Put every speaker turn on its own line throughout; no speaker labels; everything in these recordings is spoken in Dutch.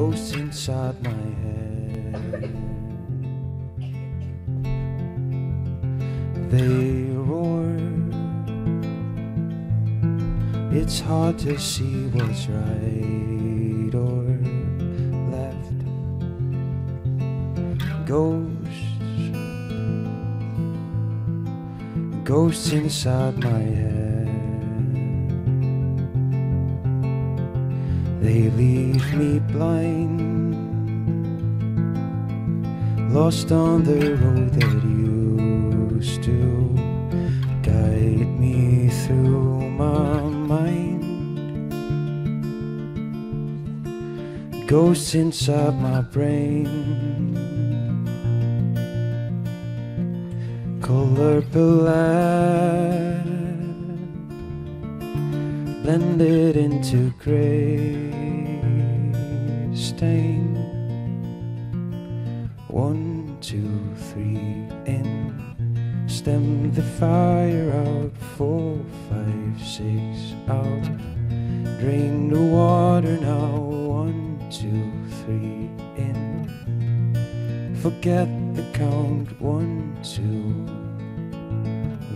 ghosts inside my head. They roar. It's hard to see what's right or left. Ghosts inside my head. They leave me blind, lost on the road that used to guide me through my mind. Ghosts inside my brain, color black, blended into gray stain. 1, 2, 3 in. Stem the fire out. 4, 5, 6 out. Drain the water now. 1, 2, 3 in. Forget the count. 1, 2,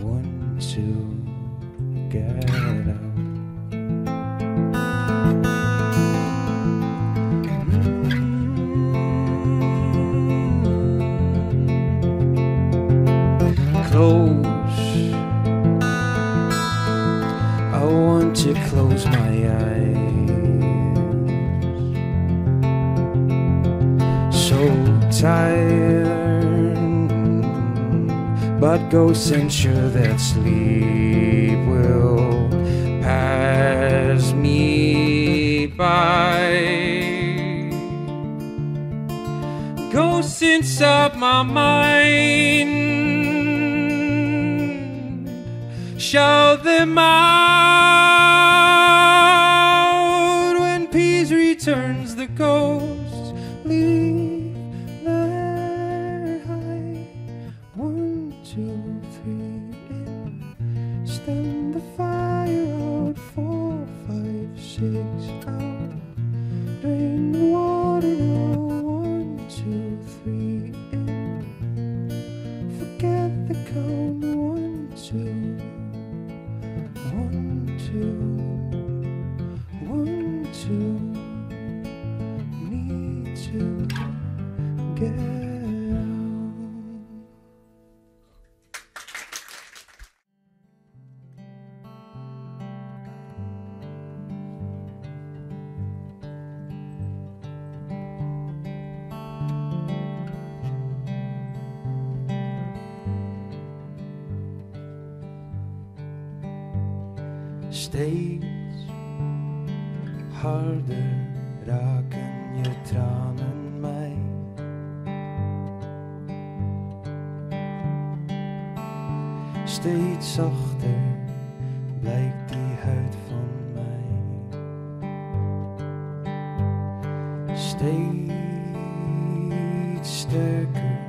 1, 2. Get out. Close. I want to close my eyes. So tired, but ghosts ensure that sleep will pass me by. Ghosts inside my mind, shout them out. When peace returns, the ghosts leave their high. 1, 2, 3 in. Stand the fire out. 4, 5, 6 out. Drain the water now. 1, 2, 3 in. Forget the count. 1, 2. 1, 2, 1, 2. Need to get out. Steeds harder raken je tranen mij. Steeds zachter blijkt die huid van mij. Steeds sterker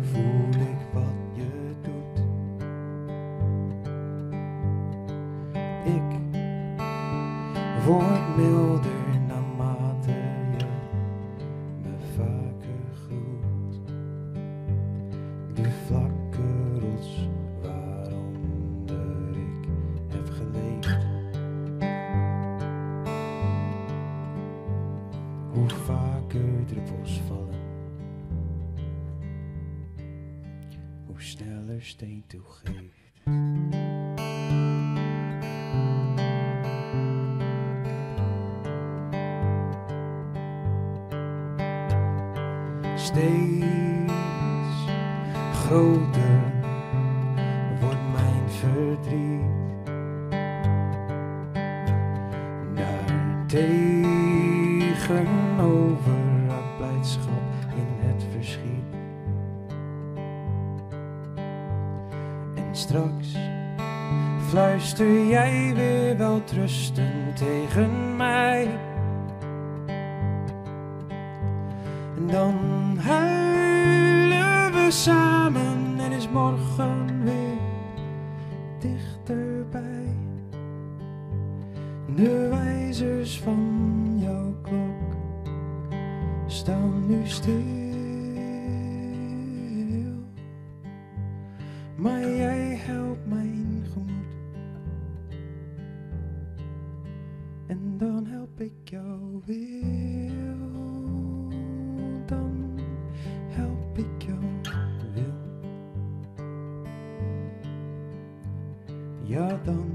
voel ik wat je doet. Ik word milder naarmate je me vaker groet. De vlakke rots waaronder ik heb geleefd. Hoe vaker druppels vallen, hoe sneller steen toegeeft. Steeds groter wordt mijn verdriet. Daartegenover raakt blijdschap in het verschiet. En straks fluister jij weer weltrustend tegen mij. En dan huilen we samen en is morgen weer dichterbij. De wijzers van jouw klok staan nu stil, maar jij helpt mijn gemoed. En dan help ik jou weer, dan help ik jou wil. Ja, dan